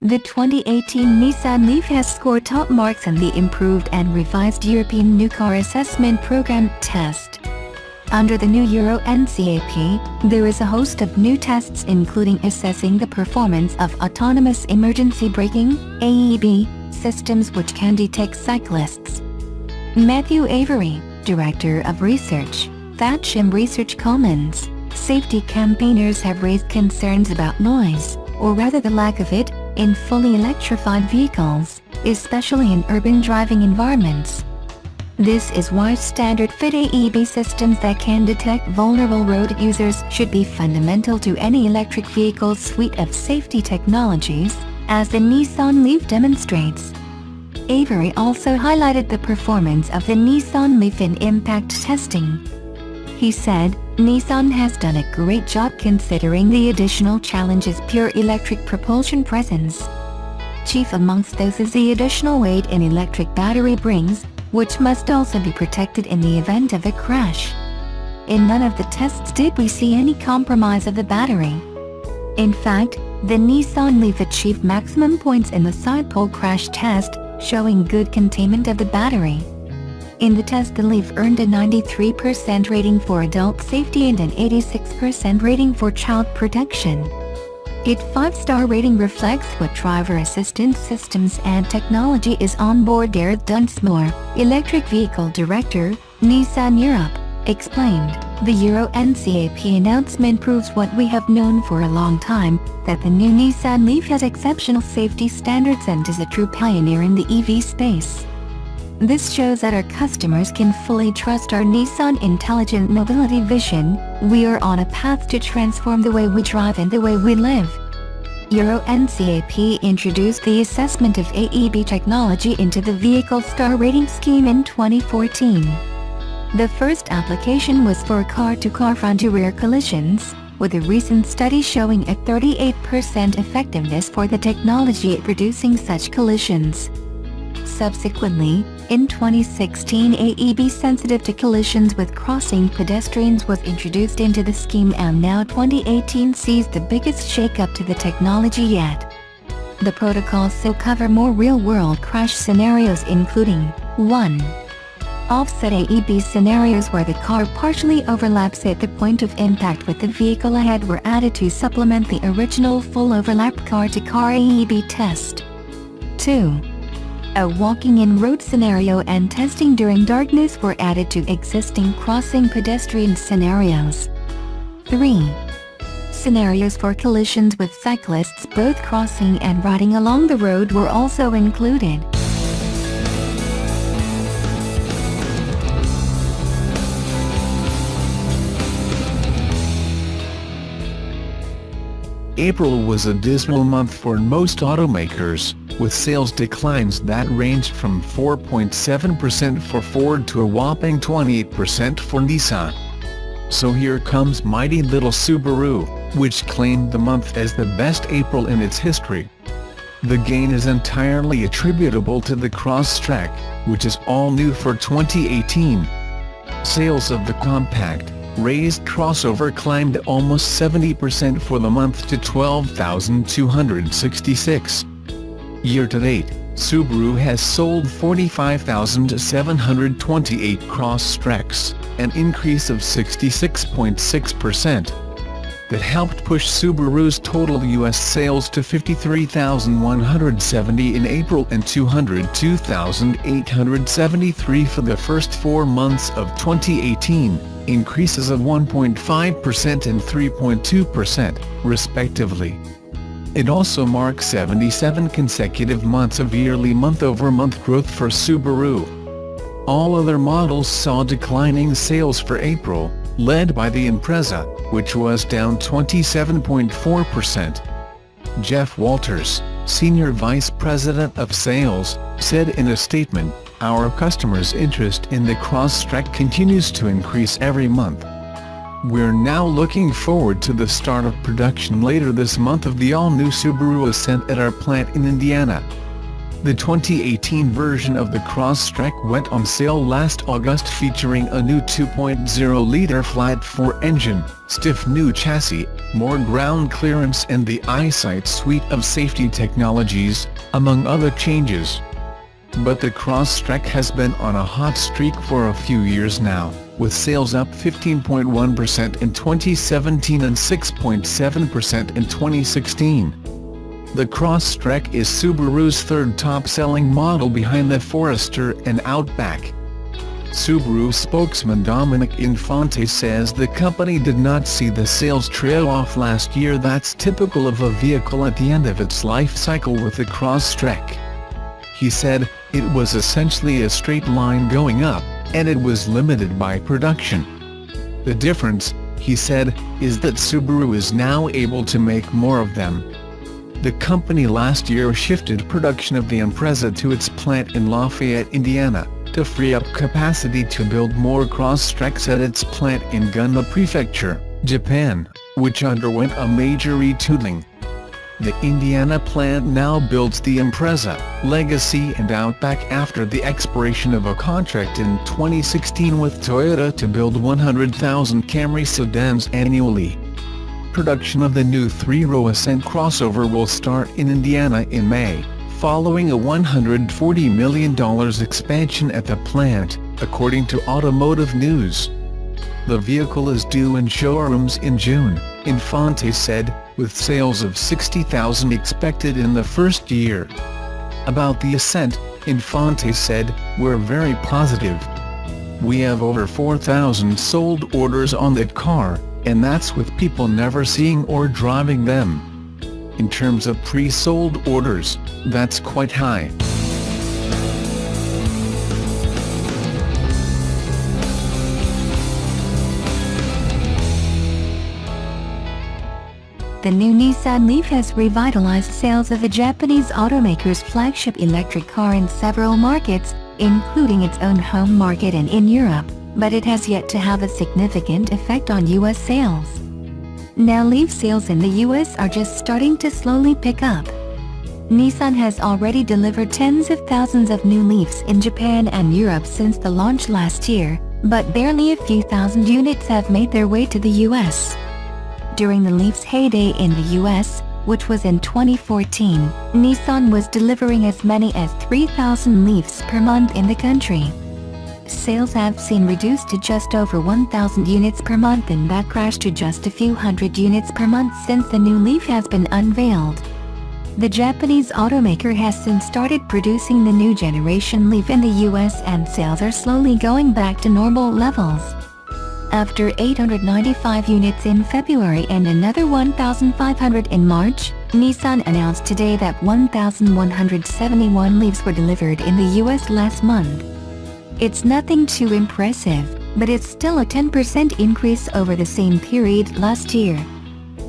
The 2018 Nissan Leaf has scored top marks on the improved and revised European New Car Assessment Program test. Under the new Euro NCAP, there is a host of new tests including assessing the performance of autonomous emergency braking (AEB) systems which can detect cyclists. Matthew Avery, Director of Research, Thatcham Research Commons, safety campaigners have raised concerns about noise, or rather the lack of it, in fully electrified vehicles, especially in urban driving environments. This is why standard-fit AEB systems that can detect vulnerable road users should be fundamental to any electric vehicle's suite of safety technologies, as the Nissan Leaf demonstrates. Avery also highlighted the performance of the Nissan Leaf in impact testing. He said, "Nissan has done a great job considering the additional challenges pure electric propulsion presents. Chief amongst those is the additional weight an electric battery brings, which must also be protected in the event of a crash. In none of the tests did we see any compromise of the battery. In fact, the Nissan Leaf achieved maximum points in the side pole crash test, showing good containment of the battery. In the test, the Leaf earned a 93% rating for adult safety and an 86% rating for child protection. Its 5-star rating reflects what driver assistance systems and technology is on board. Gareth Dunsmore, Electric Vehicle Director, Nissan Europe, explained, "The Euro NCAP announcement proves what we have known for a long time, that the new Nissan Leaf has exceptional safety standards and is a true pioneer in the EV space. This shows that our customers can fully trust our Nissan Intelligent Mobility vision. We are on a path to transform the way we drive and the way we live." Euro NCAP introduced the assessment of AEB technology into the vehicle star rating scheme in 2014. The first application was for car-to-car front-to-rear collisions, with a recent study showing a 38% effectiveness for the technology at reducing such collisions. Subsequently, in 2016, AEB sensitive to collisions with crossing pedestrians was introduced into the scheme, and now 2018 sees the biggest shake-up to the technology yet. The protocols so cover more real-world crash scenarios including 1. Offset AEB scenarios where the car partially overlaps at the point of impact with the vehicle ahead were added to supplement the original full overlap car-to-car AEB test. 2. A walking-in road scenario and testing during darkness were added to existing crossing pedestrian scenarios. 3. Scenarios for collisions with cyclists both crossing and riding along the road were also included. April was a dismal month for most automakers, with sales declines that ranged from 4.7% for Ford to a whopping 28% for Nissan. So here comes mighty little Subaru, which claimed the month as the best April in its history. The gain is entirely attributable to the Crosstrek, which is all new for 2018. Sales of the compact, raised crossover climbed almost 70% for the month to 12,266. Year-to-date, Subaru has sold 45,728 Crosstreks, an increase of 66.6%. That helped push Subaru's total U.S. sales to 53,170 in April and 202,873 for the first 4 months of 2018, increases of 1.5% and 3.2%, respectively. It also marks 77 consecutive months of yearly month-over-month growth for Subaru. All other models saw declining sales for April, led by the Impreza, which was down 27.4%. Jeff Walters, Senior Vice President of Sales, said in a statement, "Our customers' interest in the Crosstrek continues to increase every month. We're now looking forward to the start of production later this month of the all-new Subaru Ascent at our plant in Indiana." The 2018 version of the Crosstrek went on sale last August, featuring a new 2.0-litre flat-4 engine, stiff new chassis, more ground clearance and the EyeSight suite of safety technologies, among other changes. But the Crosstrek has been on a hot streak for a few years now, with sales up 15.1% in 2017 and 6.7% in 2016. The Crosstrek is Subaru's third top-selling model behind the Forester and Outback. Subaru spokesman Dominic Infante says the company did not see the sales trail off last year that's typical of a vehicle at the end of its life cycle with the Crosstrek. He said, "It was essentially a straight line going up, and it was limited by production. The difference," he said, "is that Subaru is now able to make more of them." The company last year shifted production of the Impreza to its plant in Lafayette, Indiana, to free up capacity to build more Crosstreks at its plant in Gunma Prefecture, Japan, which underwent a major retooling. The Indiana plant now builds the Impreza, Legacy and Outback after the expiration of a contract in 2016 with Toyota to build 100,000 Camry sedans annually. Production of the new 3-row Ascent crossover will start in Indiana in May, following a $140 million expansion at the plant, according to Automotive News. The vehicle is due in showrooms in June, Infante said, with sales of 60,000 expected in the first year. About the Ascent, Infante said, "We're very positive. We have over 4,000 sold orders on that car, and that's with people never seeing or driving them. In terms of pre-sold orders, that's quite high." The new Nissan Leaf has revitalized sales of the Japanese automaker's flagship electric car in several markets, including its own home market and in Europe, but it has yet to have a significant effect on U.S. sales. Now Leaf sales in the U.S. are just starting to slowly pick up. Nissan has already delivered tens of thousands of new Leafs in Japan and Europe since the launch last year, but barely a few thousand units have made their way to the U.S. During the Leaf's heyday in the U.S., which was in 2014, Nissan was delivering as many as 3,000 Leafs per month in the country. Sales have seen reduced to just over 1,000 units per month, and that crashed to just a few hundred units per month since the new Leaf has been unveiled. The Japanese automaker has since started producing the new generation Leaf in the US, and sales are slowly going back to normal levels. After 895 units in February and another 1,500 in March, Nissan announced today that 1,171 Leafs were delivered in the US last month. It's nothing too impressive, but it's still a 10% increase over the same period last year.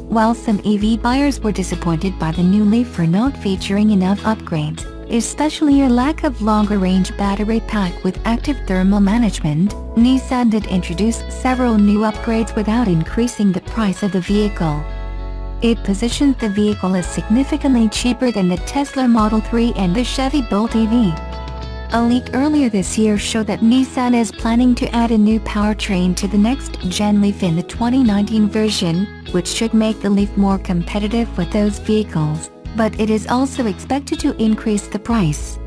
While some EV buyers were disappointed by the new Leaf for not featuring enough upgrades, especially a lack of longer-range battery pack with active thermal management, Nissan did introduce several new upgrades without increasing the price of the vehicle. It positions the vehicle as significantly cheaper than the Tesla Model 3 and the Chevy Bolt EV. A leak earlier this year showed that Nissan is planning to add a new powertrain to the next-gen Leaf in the 2019 version, which should make the Leaf more competitive with those vehicles, but it is also expected to increase the price.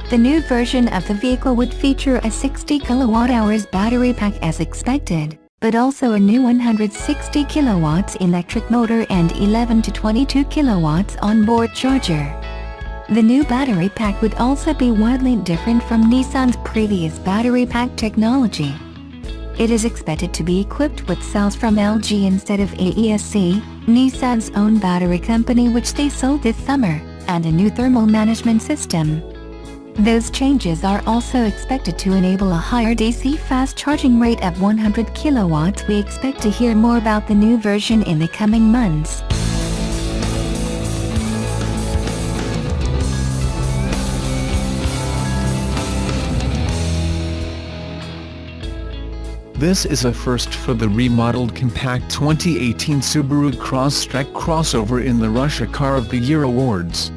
The new version of the vehicle would feature a 60 kWh battery pack as expected, but also a new 160 kW electric motor and 11 to 22 kW onboard charger. The new battery pack would also be widely different from Nissan's previous battery pack technology. It is expected to be equipped with cells from LG instead of AESC, Nissan's own battery company, which they sold this summer, and a new thermal management system. Those changes are also expected to enable a higher DC fast charging rate of 100 kW. We expect to hear more about the new version in the coming months. This is a first for the remodeled compact 2018 Subaru Crosstrek crossover in the Russia Car of the Year Awards.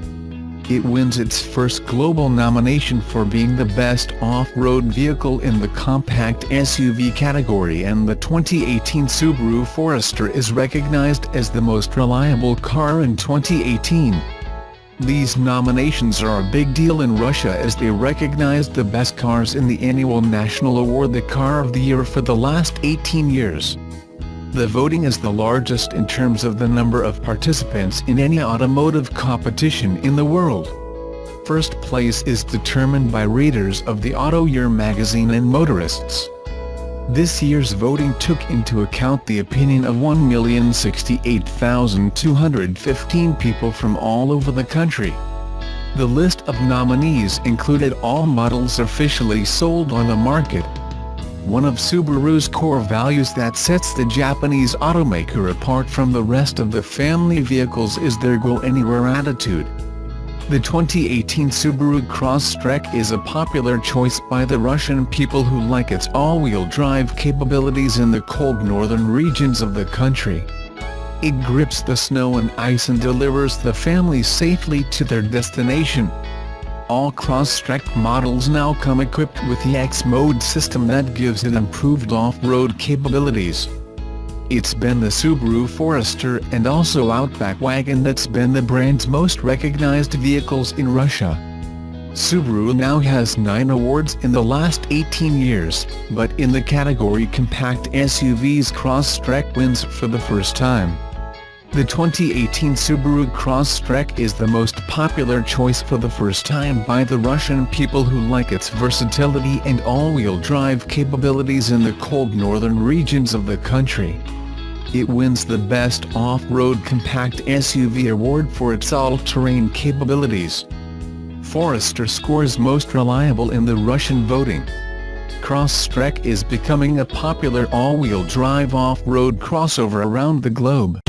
It wins its first global nomination for being the best off-road vehicle in the compact SUV category, and the 2018 Subaru Forester is recognized as the most reliable car in 2018. These nominations are a big deal in Russia as they recognize the best cars in the annual national award, the Car of the Year, for the last 18 years. The voting is the largest in terms of the number of participants in any automotive competition in the world. First place is determined by readers of the Auto Year magazine and motorists. This year's voting took into account the opinion of 1,068,215 people from all over the country. The list of nominees included all models officially sold on the market. One of Subaru's core values that sets the Japanese automaker apart from the rest of the family vehicles is their go anywhere attitude. The 2018 Subaru Crosstrek is a popular choice by the Russian people who like its all-wheel drive capabilities in the cold northern regions of the country. It grips the snow and ice and delivers the family safely to their destination. All Crosstrek models now come equipped with the X-Mode system that gives it improved off-road capabilities. It's been the Subaru Forester and also Outback wagon that's been the brand's most recognized vehicles in Russia. Subaru now has 9 awards in the last 18 years, but in the category compact SUVs, Crosstrek wins for the first time. The 2018 Subaru Crosstrek is the most popular choice for the first time by the Russian people who like its versatility and all-wheel drive capabilities in the cold northern regions of the country. It wins the Best Off-Road Compact SUV award for its all-terrain capabilities. Forester scores Most Reliable in the Russian voting. Crosstrek is becoming a popular all-wheel drive off-road crossover around the globe.